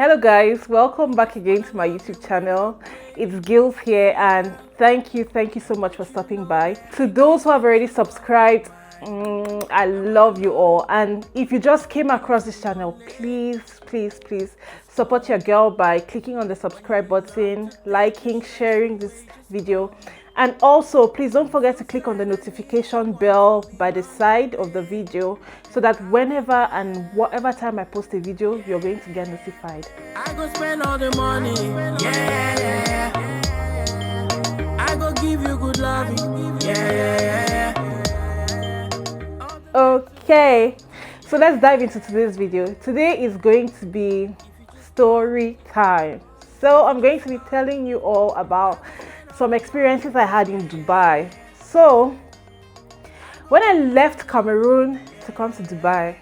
Hello guys, welcome back again to my YouTube channel. It's Gils here, and thank you so much for stopping by. To those who have already subscribed, I love you all. And if you just came across this channel, please support your girl by clicking on the subscribe button, liking, sharing this video, and also please don't forget to click on the notification bell by the side of the video so that whenever and whatever time I post a video, you're going to get notified. I go spend all the money, yeah. I go give you good loving, yeah. Okay, so let's dive into today's video. Today is going to be story time. So I'm going to be telling you all about some experiences I had in Dubai. So when I left Cameroon to come to Dubai,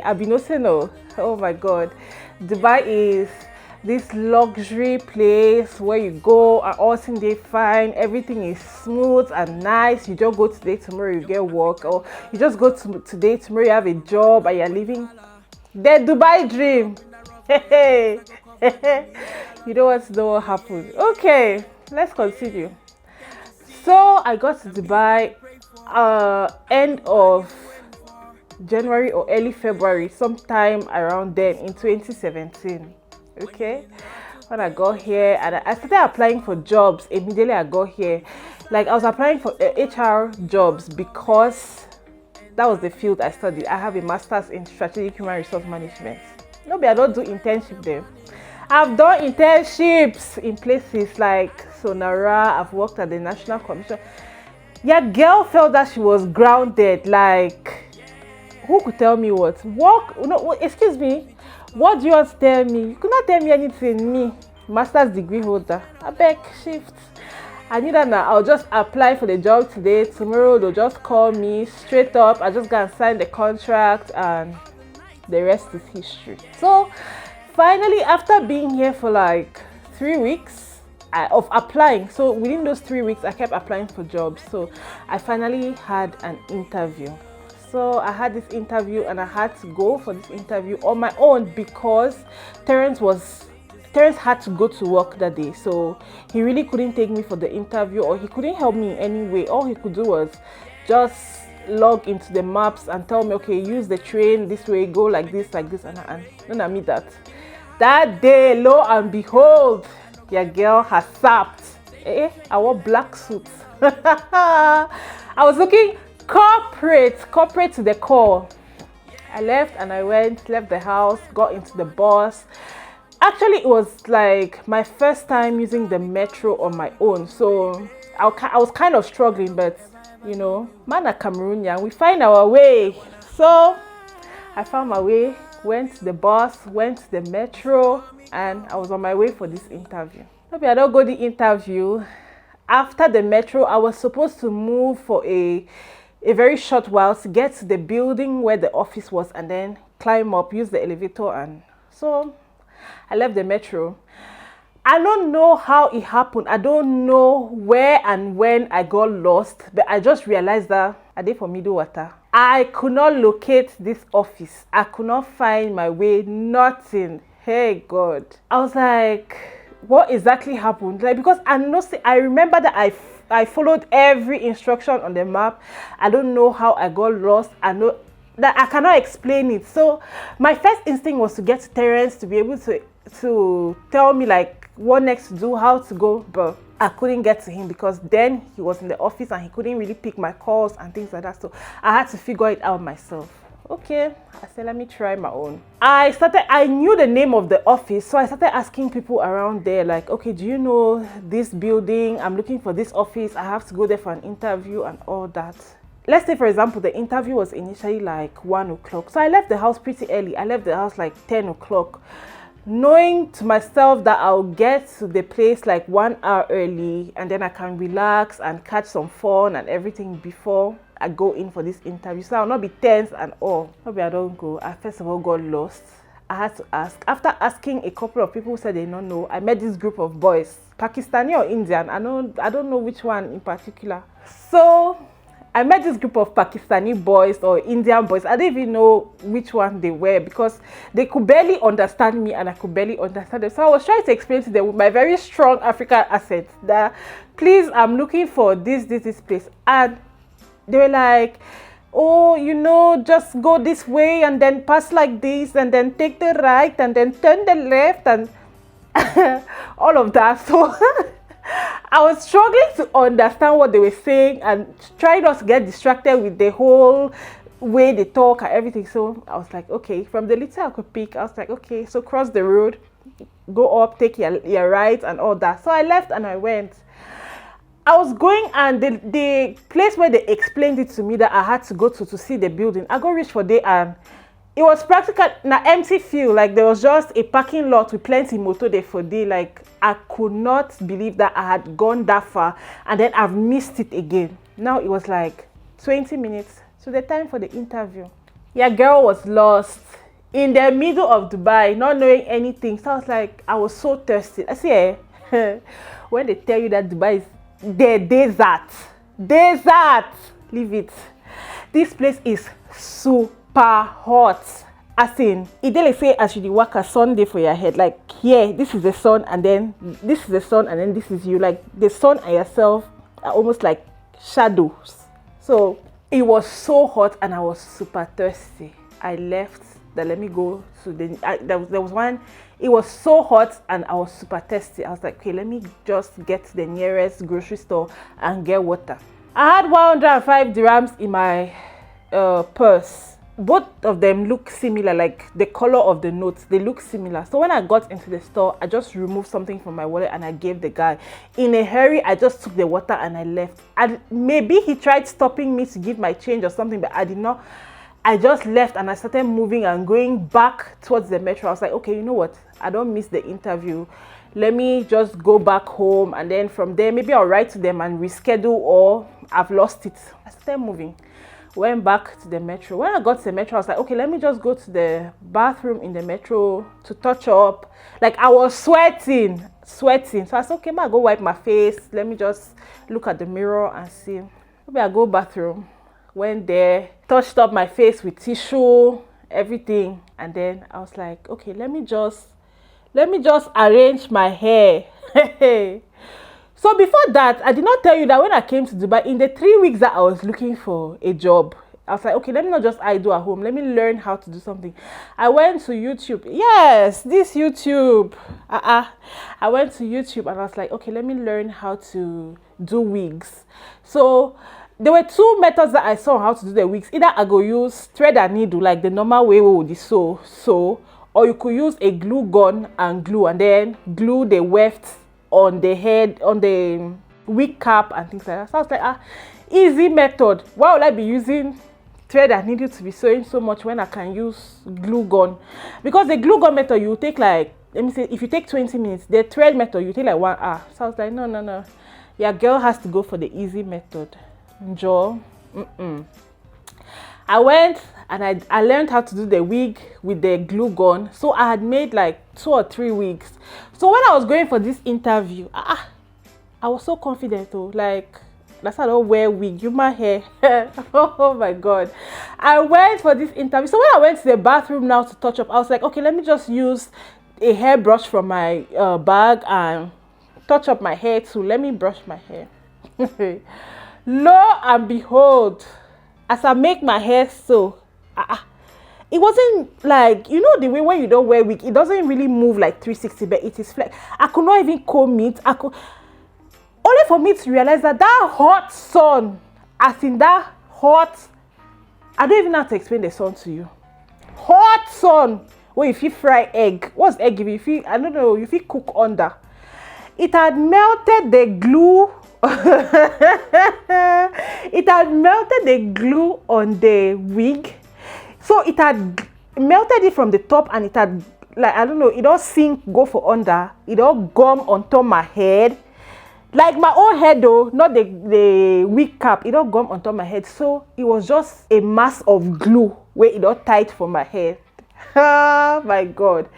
I've been no. Oh my god, Dubai is this luxury place where you go and all things they fine, everything is smooth and nice. You just go today, tomorrow you get work, or you just go today, tomorrow you have a job and you're living the Dubai dream. You don't want to know what happened. Okay, let's continue. So I got to Dubai end of January or early February, sometime around then in 2017. Okay, when I got here and I started applying for jobs immediately I got here. Like I was applying for HR jobs because that was the field I studied. I have a master's in strategic human resource management. No, but I don't do internship there. I've done internships in places like Sonara. I've worked at the National Commission. Your girl felt that she was grounded. Like, who could tell me what? Work? No, excuse me. What do you want to tell me? You could not tell me anything. Me, master's degree holder. I beg shift. I knew that now. I'll just apply for the job today. Tomorrow they'll just call me straight up. I just go and sign the contract, and the rest is history. So finally, after being here for like 3 weeks of applying, so within those 3 weeks I kept applying for jobs. So I finally had an interview. So I had this interview and I had to go for this interview on my own because Terence had to go to work that day. So he really couldn't take me for the interview, or he couldn't help me in any way. All he could do was just log into the maps and tell me, okay, use the train this way, go like this, and then I meet that. That day, lo and behold, your girl has sapped. I wore black suits. I was looking corporate to the core. I left and I left the house, got into the bus. Actually, it was like my first time using the metro on my own. So I was kind of struggling, but you know, man at Cameroonian, we find our way. So I found my way, went to the bus, went to the metro, and I was on my way for this interview. Maybe I don't go the interview. After the metro, I was supposed to move for a very short while to get to the building where the office was and then climb up, use the elevator. And so I left the metro. I don't know how it happened. I don't know where and when I got lost, but I just realized that I did for middle water. I could not locate this office. I could not find my way, nothing. Hey God. I was like, what exactly happened? Like, because I remember that I followed every instruction on the map. I don't know how I got lost. I know that I cannot explain it. So my first instinct was to get to Terence to be able to tell me like what next to do, how to go, but I couldn't get to him because then he was in the office and he couldn't really pick my calls and things like that. So I had to figure it out myself. Okay, I said, let me try my own. I knew the name of the office, so I started asking people around there, like, okay, do you know this building? I'm looking for this office. I have to go there for an interview and all that. Let's say, for example, the interview was initially like 1 o'clock. So I left the house pretty early. I left the house like 10 o'clock, knowing to myself that I'll get to the place like 1 hour early, and then I can relax and catch some fun and everything before I go in for this interview. So I'll not be tense and all. Maybe I don't go. I first of all got lost. I had to ask. After asking a couple of people who said they don't know, I met this group of boys, Pakistani or Indian. I don't know which one in particular. So I met this group of Pakistani boys or Indian boys. I didn't even know which one they were because they could barely understand me and I could barely understand them. So I was trying to explain to them with my very strong African accent that please, I'm looking for this place. And they were like, oh, you know, just go this way and then pass like this and then take the right and then turn the left and all of that. So I was struggling to understand what they were saying and trying not to get distracted with the whole way they talk and everything. So I was like, okay, from the little I could pick, I was like, okay, so cross the road, go up, take your right and all that. So I left and I went. I was going and the place where they explained it to me that I had to go to see the building, I go reach for there and it was practically an empty field. Like there was just a parking lot with plenty motor there for day. Like I could not believe that I had gone that far and then I've missed it again. Now it was like 20 minutes to the time for the interview. Your girl was lost in the middle of Dubai, not knowing anything. So I was like, I was so thirsty. I say, when they tell you that Dubai is the desert, leave it. This place is super hot. As in, it didn't say as you work a Sunday for your head. Like here, this is the sun, and then this is the sun, and then this is you. Like the sun and yourself are almost like shadows. So it was so hot, and I was super thirsty. I left. That let me go to the. There was one. It was so hot, and I was super thirsty. I was like, okay, let me just get to the nearest grocery store and get water. I had 105 dirhams in my purse. Both of them look similar, like the color of the notes, they look similar. So when I got into the store, I just removed something from my wallet and I gave the guy. In a hurry, I just took the water and I left. And maybe he tried stopping me to give my change or something, but I did not. I just left and I started moving and going back towards the metro. I was like, okay, you know what? I don't miss the interview. Let me just go back home, and then from there, maybe I'll write to them and reschedule, or I've lost it. I started moving. Went back to the metro. When I got to the metro, I was like, okay, let me just go to the bathroom in the metro to touch up. Like I was sweating. So I said, okay, I go wipe my face. Let me just look at the mirror and see. Maybe I go bathroom. Went there, touched up my face with tissue, everything. And then I was like, okay, let me just arrange my hair. So before that, I did not tell you that when I came to Dubai, in the 3 weeks that I was looking for a job, I was like, okay, let me not just idle at home. Let me learn how to do something. I went to YouTube. Yes, this YouTube. I went to YouTube and I was like, okay, let me learn how to do wigs. So there were two methods that I saw how to do the wigs. Either I go use thread and needle, like the normal way we would sew, or you could use a glue gun and then glue the weft on the head, on the wig cap and things like that. So I was like, easy method. Why would I be using thread and needle to be sewing so much when I can use glue gun? Because the glue gun method, you take like, let me say, if you take 20 minutes, the thread method, you take like 1 hour. So I was like, no. Your girl has to go for the easy method. Joe. I went and I learned how to do the wig with the glue gun. So I had made like 2 or 3 wigs. So when I was going for this interview, I was so confident though. Like, that's how I don't wear wig. You my hair. Oh my god. I went for this interview. So when I went to the bathroom now to touch up, I was like, okay, let me just use a hairbrush from my bag and touch up my hair too. Let me brush my hair. Lo and behold, as I make my hair so, it wasn't like, you know the way when you don't wear wig, it doesn't really move like 360, but it is flat. I could not even comb it. Only for me to realize that hot sun, as in that hot, I don't even know how to explain the sun to you. Hot sun, where if you fry egg, what's egg if you, I don't know, if you cook under. It had melted the glue. It had melted the glue on the wig. So it had melted it from the top and it had, like, I don't know, it all sink, go for under. It all gum on top of my head. Like my own head though, not the wig cap. It all gum on top of my head. So it was just a mass of glue where it all tight for my head. Oh my god.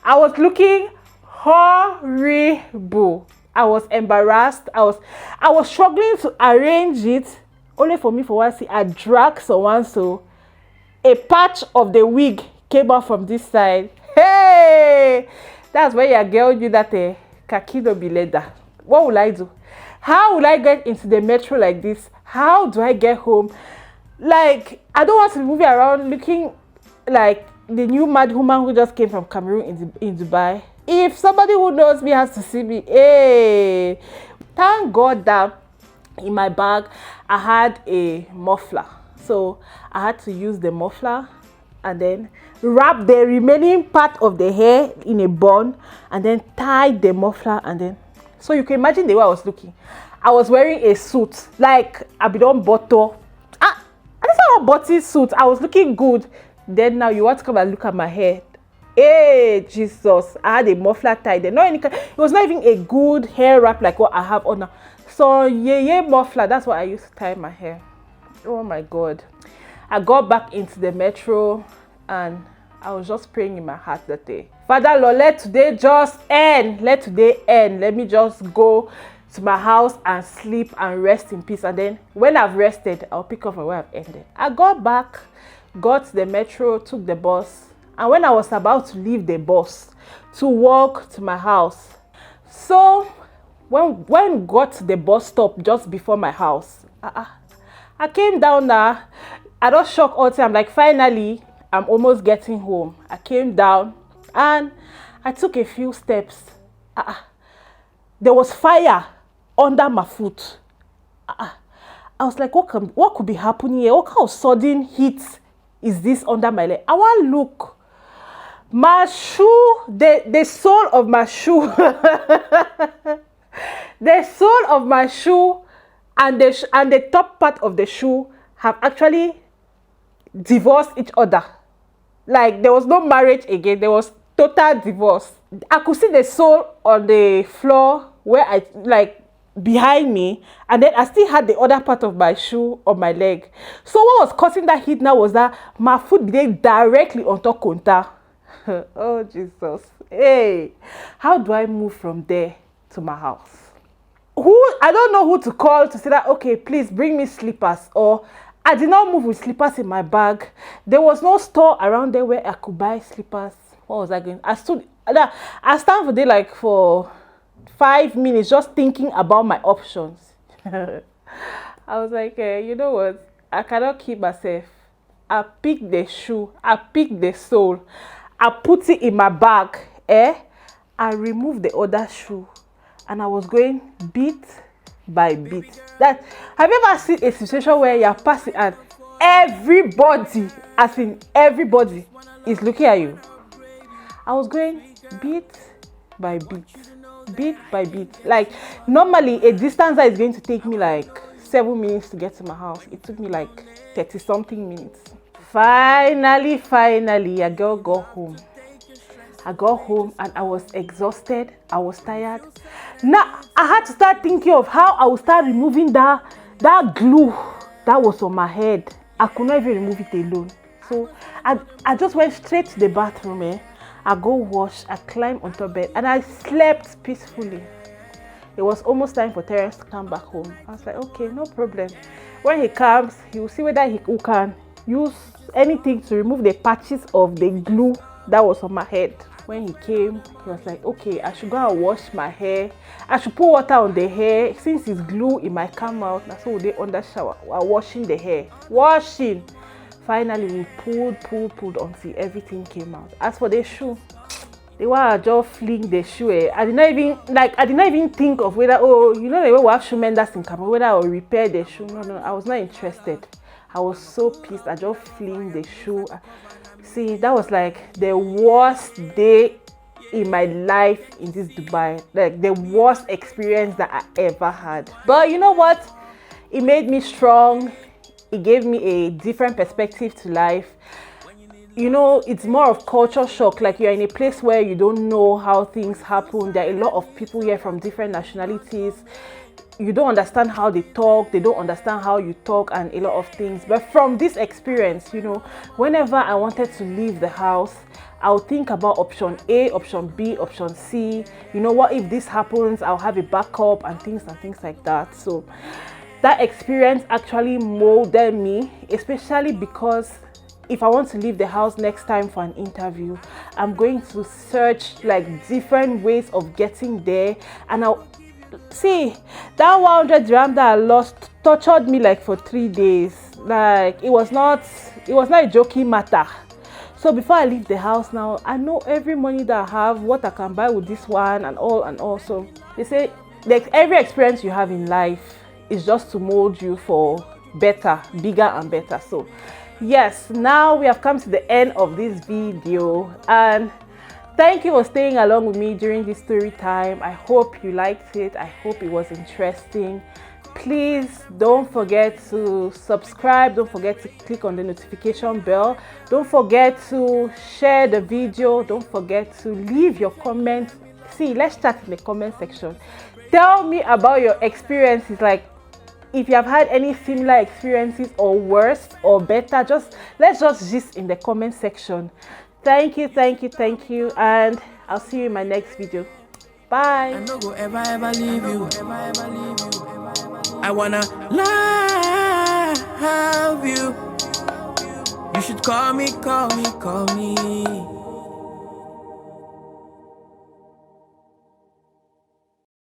I was looking horrible. I was embarrassed. I was struggling to arrange it Only for me for one see I drag someone so a patch of the wig came out from this side. Hey, that's where your girl knew that kaki no be leather. What will I do? How will I get into the metro like this? How do I get home? Like, I don't want to be moving around looking like the new mad woman who just came from Cameroon in Dubai. If somebody who knows me has to see me, hey, thank God that in my bag I had a muffler. So I had to use the muffler and then wrap the remaining part of the hair in a bun and then tie the muffler, and then so you can imagine the way I was looking. I was wearing a suit like I be done butter. This is a butty suit. I was looking good. Then now you want to come and look at my hair. Hey, Jesus. I had a muffler tied. It was not even a good hair wrap like what I have on now. So yeah, muffler. That's what I used to tie my hair. Oh my God. I got back into the metro and I was just praying in my heart that day. Father Lord, let today just end. Let today end. Let me just go to my house and sleep and rest in peace. And then when I've rested, I'll pick up from where I've ended. I got back, got to the metro, took the bus. And when I was about to leave the bus to walk to my house, so when we got to the bus stop just before my house, I came down there. I don't shock all the time. Like, finally, I'm almost getting home. I came down and I took a few steps. There was fire under my foot. I was like, what could be happening here? What kind of sudden heat is this under my leg? I want to look. My shoe, the sole of my shoe, the sole of my shoe and the top part of the shoe have actually divorced each other. Like, there was no marriage again. There was total divorce. I could see the sole on the floor where I like behind me, and then I still had the other part of my shoe on my leg. So what was causing that heat now was that my foot being directly on top counter. Oh Jesus. Hey, how do I move from there to my house? I don't know who to call to say that, okay, please bring me slippers. Or I did not move with slippers in my bag. There was no store around there where I could buy slippers. What was I going? I stand for there like for 5 minutes just thinking about my options. I was like, you know what? I cannot keep myself. I picked the shoe. I picked the sole. I put it in my bag. I removed the other shoe. And I was going bit by bit. Have you ever seen a situation where you're passing and everybody, as in everybody, is looking at you? I was going bit by bit. Bit by bit. Like, normally a distance that is going to take me like 7 minutes to get to my house, it took me like 30 something minutes. Finally, a girl got home. I got home and I was exhausted. I was tired. Now I had to start thinking of how I would start removing that glue that was on my head. I could not even remove it alone. So I just went straight to the bathroom. I go wash, I climbed on top bed, and I slept peacefully. It was almost time for Terence to come back home. I was like, okay, no problem. When he comes, he will see whether he can use anything to remove the patches of the glue that was on my head. When he came, he was like, okay, I should go and wash my hair. I should put water on the hair. Since it's glue, it might come out. That's why they under shower while washing the hair. Washing. Finally, we pulled until everything came out. As for the shoe, they were just fling the shoe. I did not even think of whether, you know the way we have shoe menders in Cameroon, whether I will repair the shoe. No, I was not interested. I was so pissed. I just fling the shoe. See, that was like the worst day in my life in this Dubai. Like the worst experience that I ever had. But you know what? It made me strong. It gave me a different perspective to life. You know, it's more of culture shock. Like, you're in a place where you don't know how things happen. There are a lot of people here from different nationalities. You don't understand how they talk. They don't understand how you talk and a lot of things. But from this experience, you know, whenever I wanted to leave the house, I'll think about option A, option B, option C. You know, what if this happens? I'll have a backup and things like that. So that experience actually molded me, especially because if I want to leave the house next time for an interview, I'm going to search like different ways of getting there. And I'll see that 100 dirham that I lost tortured me like for 3 days. Like it was not a joking matter. So before I leave the house now, I know every money that I have, what I can buy with this one and all. So they say like every experience you have in life is just to mold you for better, bigger and better. So yes, now we have come to the end of this video, and thank you for staying along with me during this story time. I hope you liked it. I hope it was interesting. Please don't forget to subscribe. Don't forget to click on the notification bell. Don't forget to share the video. Don't forget to leave your comments. See, let's chat in the comment section. Tell me about your experiences, like if you have had any similar experiences or worse or better. Let's just gist in the comment section. Thank you, and I'll see you in my next video. Bye. I no go ever leave you. I wanna love you. You should call me.